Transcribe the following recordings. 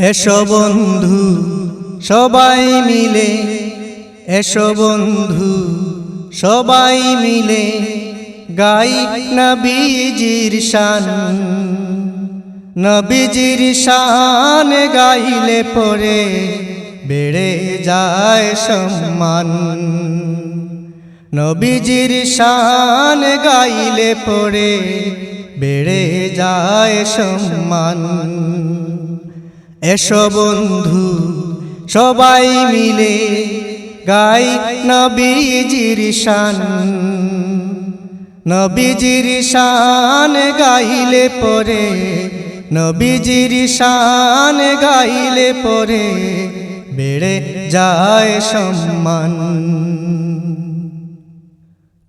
এসো বন্ধু সবাই মিলে, এসো বন্ধু সবাই মিলে গাই নবীজির শান। নবীজির শান গাইলে পরে বেড়ে যায় সম্মান। নবীজির শান গাইলে পরে বেড়ে যায় সম্মান। এসো বন্ধু সবাই মিলে গাই নবীজির শান। নবীজির শান গাইলে পরে, নবীজির শান গাইলে পরে বেড়ে যায় সম্মান।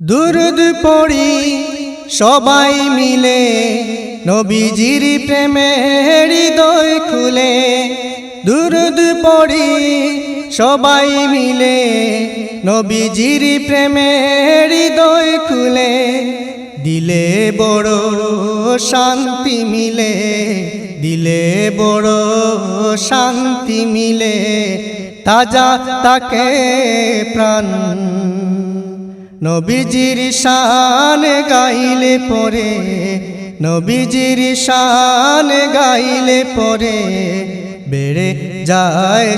দুরূদ পড়ি সবাই মিলে নবীজির প্রেমে হৃদয় খুলে। দুরূদ পড়ি সবাই মিলে নবীজির প্রেমে হৃদয় খুলে। দিলে বড় শান্তি মিলে, দিলে বড় শান্তি মিলে, তাজা তাকে প্রাণ। নবীজির শান গাইলে পরে, নবীজির শান গাইলে পরে বেড়ে যায়